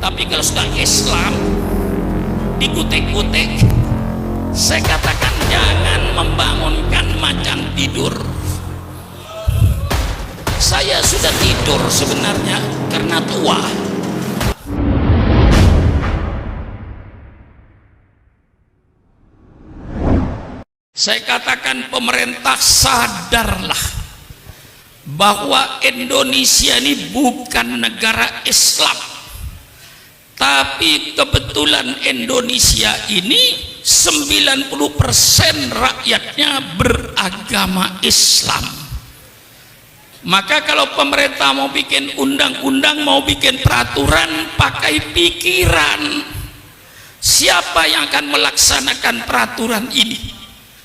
Tapi kalau sudah Islam dikutik-kutik, saya katakan jangan membangunkan macan tidur. Saya sudah tidur sebenarnya karena tua. Saya katakan pemerintah sadarlah bahwa Indonesia ini bukan negara Islam, tapi kebetulan Indonesia ini 90% rakyatnya beragama Islam. Maka kalau pemerintah mau bikin undang-undang, mau bikin peraturan, pakai pikiran. Siapa yang akan melaksanakan peraturan ini?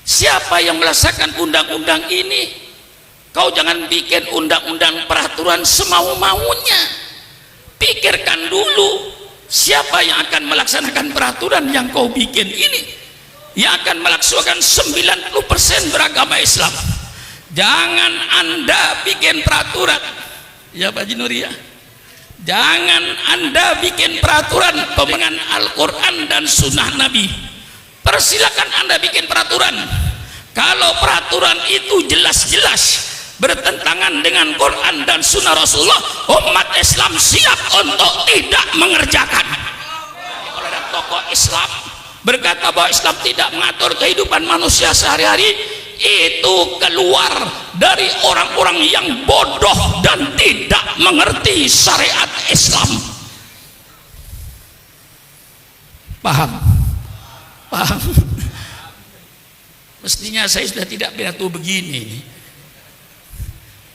Siapa yang melaksanakan undang-undang ini? Kau jangan bikin undang-undang peraturan semau-maunya. Pikirkan dulu, siapa yang akan melaksanakan peraturan yang kau bikin ini? Yang akan melaksanakan 90% beragama Islam. Jangan Anda bikin peraturan, ya Pak Jinuri ya. Jangan Anda bikin peraturan dengan Al-Quran dan Sunnah Nabi. Persilakan Anda bikin peraturan. Kalau peraturan itu jelas-jelas bertentangan dengan Quran dan Sunnah Rasulullah, umat Islam siap untuk tidak mengerjakan. Kalau ada tokoh Islam berkata bahwa Islam tidak mengatur kehidupan manusia sehari-hari, itu keluar dari orang-orang yang bodoh dan tidak mengerti syariat Islam. Paham? Paham? Mestinya saya sudah tidak pidato begini.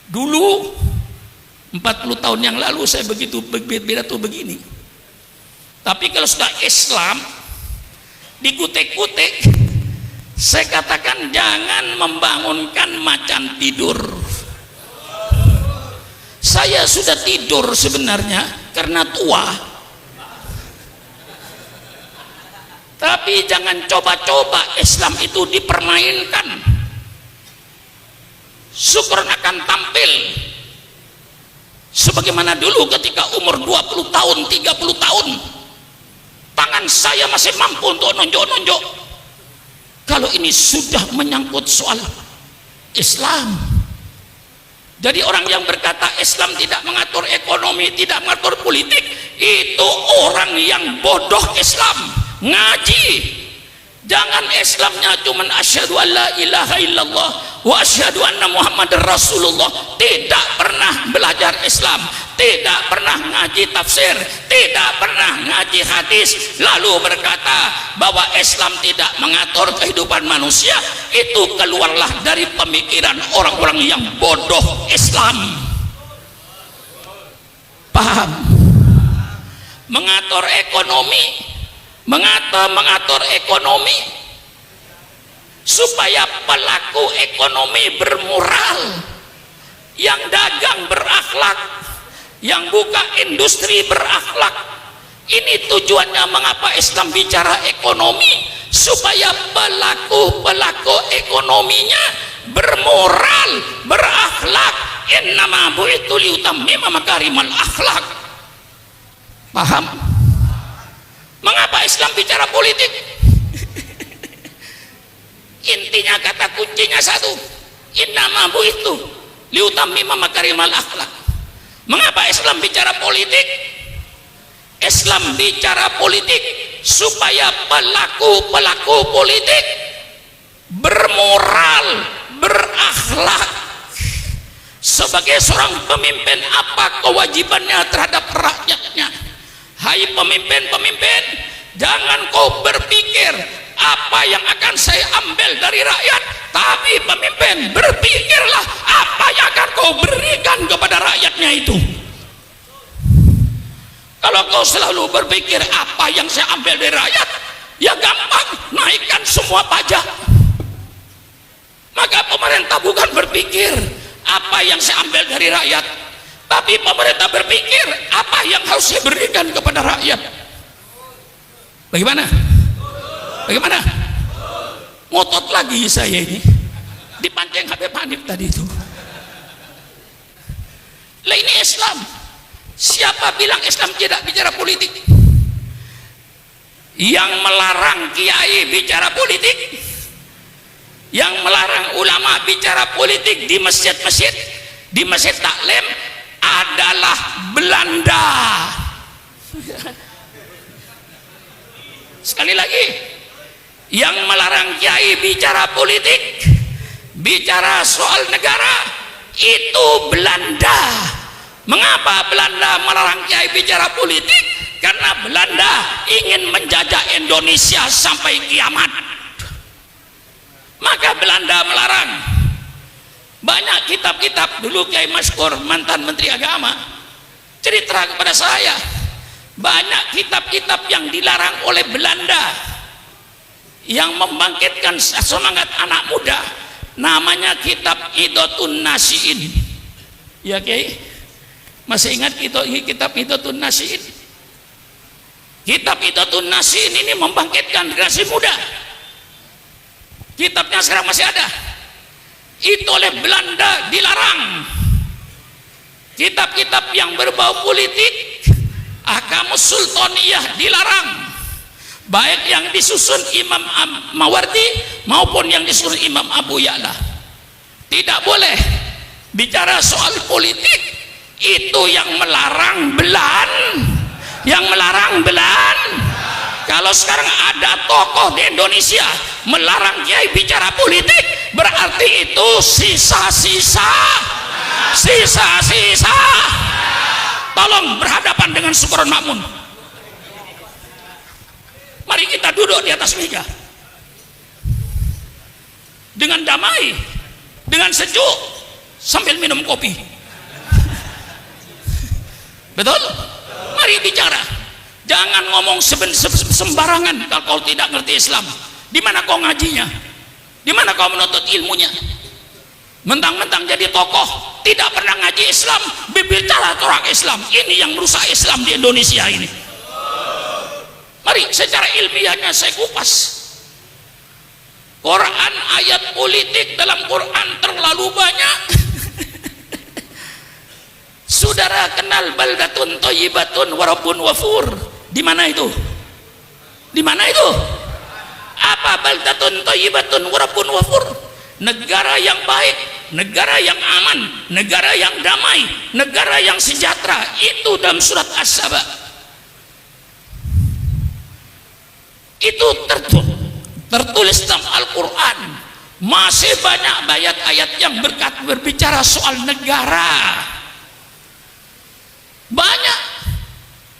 Dulu 40 tahun yang lalu saya begitu pidato begini. Tapi kalau sudah Islam dikutik-kutik, saya katakan jangan membangunkan macan tidur. Saya sudah tidur sebenarnya karena tua. Tapi jangan coba-coba Islam itu dipermainkan. Syukur akan tampil sebagaimana dulu ketika umur 20 tahun, 30 tahun. Tangan saya masih mampu untuk nunjuk-nunjuk. Kalau ini sudah menyangkut soal Islam, jadi orang yang berkata Islam tidak mengatur ekonomi, tidak mengatur politik, itu orang yang bodoh Islam. Ngaji, jangan Islamnya cuma asyhadu an la ilaha illallah wa asyhadu anna muhammadar rasulullah, tidak pernah belajar Islam, tidak pernah ngaji tafsir, tidak pernah ngaji hadis, lalu berkata bahwa Islam tidak mengatur kehidupan manusia. Itu keluarlah dari pemikiran orang-orang yang bodoh Islam. Paham? Mengatur ekonomi, mengatur ekonomi supaya pelaku ekonomi bermoral, yang dagang berakhlak, yang buka industri berakhlak. Ini tujuannya mengapa Islam bicara ekonomi, supaya pelaku ekonominya bermoral, berakhlak. Innama bu'itsu liutammima makarimal akhlak. Paham? Mengapa Islam bicara politik? Intinya, kata kuncinya satu, innama bu'itsu liutammima makarimal akhlak. Mengapa Islam bicara politik? Islam bicara politik supaya pelaku politik bermoral, berakhlak. Sebagai seorang pemimpin, apa kewajibannya terhadap rakyatnya? Hai pemimpin-pemimpin, jangan kau berpikir apa yang akan saya ambil dari rakyat, tapi pemimpin, berpikirlah apa yang akan kau berikan kepada rakyatnya itu. Kalau kau selalu berpikir apa yang saya ambil dari rakyat, ya gampang, naikkan semua pajak. Maka pemerintah bukan berpikir apa yang saya ambil dari rakyat, tapi pemerintah berpikir apa yang harus saya berikan kepada rakyat. Bagaimana? Bagaimana? Ngotot lagi saya ini, dipancing Habib Hanif tadi itu. Lah ini Islam. Siapa bilang Islam tidak bicara politik? yang melarang kiai bicara politik, yang melarang ulama bicara politik di masjid-masjid, di masjid taklim adalah Belanda. Sekali lagi, yang melarang kiai bicara politik, bicara soal negara, itu Belanda. Mengapa Belanda melarang kiai bicara politik? Karena Belanda ingin menjajah Indonesia sampai kiamat. Maka Belanda melarang. Banyak kitab-kitab, dulu Kiai Maskur, mantan Menteri Agama, cerita kepada saya, banyak kitab-kitab yang dilarang oleh Belanda yang membangkitkan semangat anak muda. Namanya kitab Idotun Nasiin. Ya Kiai, masih ingat kitab Idotun Nasiin? Kitab Idotun Nasiin ini membangkitkan generasi muda. Kitabnya sekarang masih ada. Itu oleh Belanda dilarang. Kitab-kitab yang berbau politik, Ahkamus Sultaniyah dilarang. Baik yang disusun Imam Mawardi maupun yang disusun Imam Abu Ya'la. Tidak boleh bicara soal politik. Itu yang melarang Belanda. Kalau sekarang ada tokoh di Indonesia melarang kiai bicara politik, berarti itu sisa-sisa. Tolong berhadapan dengan Sukron Makmun. Mari kita duduk di atas meja dengan damai, dengan sejuk, sambil minum kopi. Betul? Mari bicara. Jangan ngomong sembarangan kalau tidak ngerti Islam. Di mana kau ngajinya? Di mana kau menuntut ilmunya? Mentang-mentang jadi tokoh tidak pernah ngaji Islam, berbicara orang Islam. Ini yang merusak Islam di Indonesia ini. Mari secara ilmiahnya saya kupas. Quran, ayat politik dalam Quran terlalu banyak. Saudara kenal baldatun thayyibatun wa rabbun ghafur? Di mana itu? Di mana itu? Apa baldatun thayyibatun wa rabbun ghafur? Negara yang baik, negara yang aman, negara yang damai, negara yang sejahtera. Itu dalam surat As-Saba. Itu tertulis dalam Al-Quran. Masih banyak ayat-ayat yang berbicara soal negara. Banyak.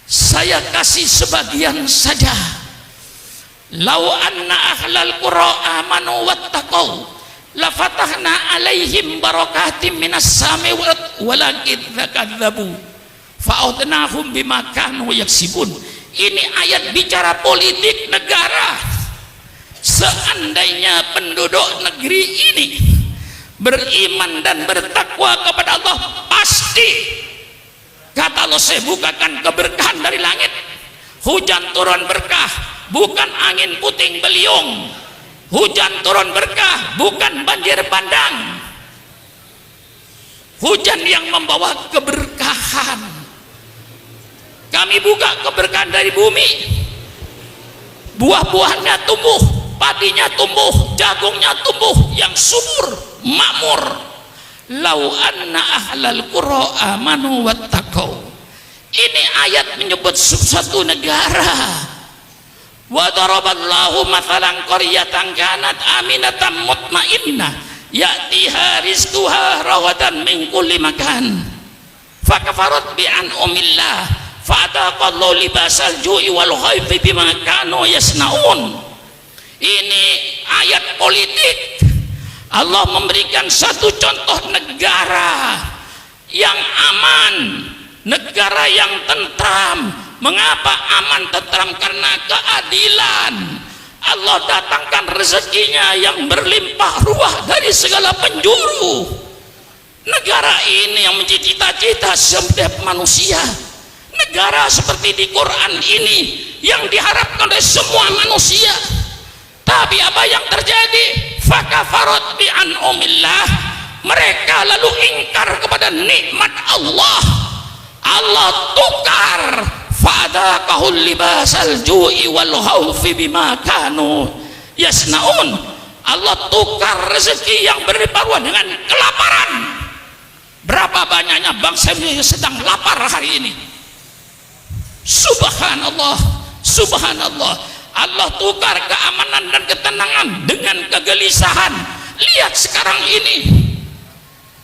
Saya kasih sebagian saja. Lau anna ahlal qura amanu wattaqau la fatahna alaihim barakatim minas sami walakin dzakadzabu fa'udnahum bima kanu yaksibun. Ini ayat bicara politik negara. Seandainya penduduk negeri ini beriman dan bertakwa kepada Allah, pasti kata Allah, saya bukakan keberkahan dari langit. Hujan turun berkah, bukan angin puting beliung. Hujan turun berkah, bukan banjir bandang. Hujan yang membawa keberkahan. Kami buka keberkahan dari bumi. Buah-buahannya tumbuh, padinya tumbuh, jagungnya tumbuh, yang subur, makmur. Lau anna ahlal qura amanu wattaqau. Ini ayat menyebut suatu negara. Wa daraballahu mathalan qaryatan kanat aminatan mutmainnah ya'tiha rizquha rawadan min kulli makan fakafarat bi an'amillah fa'adaqallahu libasal ju'i wal khawfi bima kanu yasnaun. Ini ayat politik. Allah memberikan satu contoh negara yang aman, negara yang tentram. Mengapa aman tentram? Karena keadilan. Allah datangkan rezekinya yang berlimpah ruah dari segala penjuru. Negara ini yang menjadi cita-cita setiap manusia. Negara seperti di Quran ini yang diharapkan oleh semua manusia. Tapi apa yang terjadi? Fakafarat bi an'amillah. Mereka lalu ingkar kepada nikmat Allah. Allah tukar fa'adaqahul libasal ju'i wal khaufi bima kanu yasnaun. Allah tukar rezeki yang berlimpah dengan kelaparan. Berapa banyaknya bangsa Indonesia sedang lapar hari ini. Subhanallah, subhanallah. Allah tukar keamanan dan ketenangan dengan kegelisahan. Lihat sekarang ini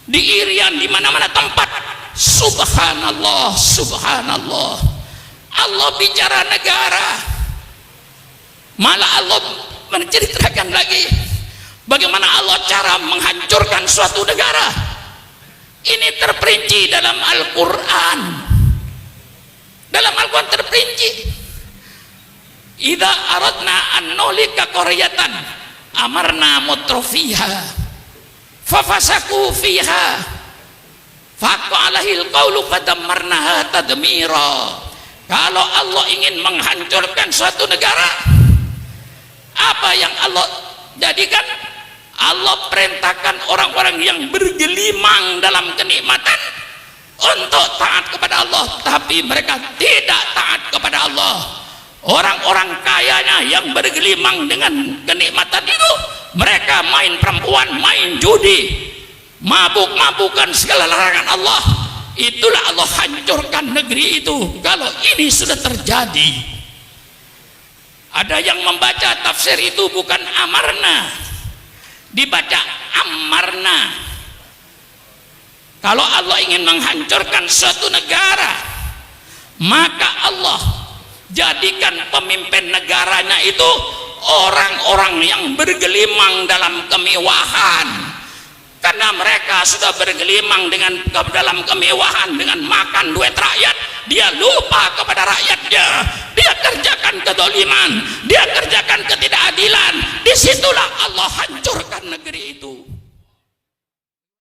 di Irian, di mana-mana tempat. Subhanallah, subhanallah. Allah bicara negara, malah Allah menceritakan lagi bagaimana Allah cara menghancurkan suatu negara. Ini terperinci dalam Al-Quran. Dalam Al-Quran terperinci. Idza aradna an nulika qaryatan amarna mutrafiha fafasaku fiha faqa alahil qawlu fadammarnaha tadmira. Kalau Allah ingin menghancurkan suatu negara, apa yang Allah jadikan? Allah perintahkan orang-orang yang bergelimang dalam kenikmatan untuk taat kepada Allah, tapi mereka tidak taat kepada Allah. Orang-orang kayanya yang bergelimang dengan kenikmatan itu, mereka main perempuan, main judi, mabuk-mabukan, segala larangan Allah. Itulah Allah hancurkan negeri itu. Kalau ini sudah terjadi, ada yang membaca tafsir itu bukan amarna, dibaca amarna. Kalau Allah ingin menghancurkan suatu negara, maka Allah jadikan pemimpin negaranya itu orang-orang yang bergelimang dalam kemewahan. Karena mereka sudah bergelimang dalam kemewahan, dengan makan duit rakyat, dia lupa kepada rakyatnya. Dia kerjakan kedoliman, dia kerjakan ketidakadilan. Disitulah Allah hancurkan negeri itu.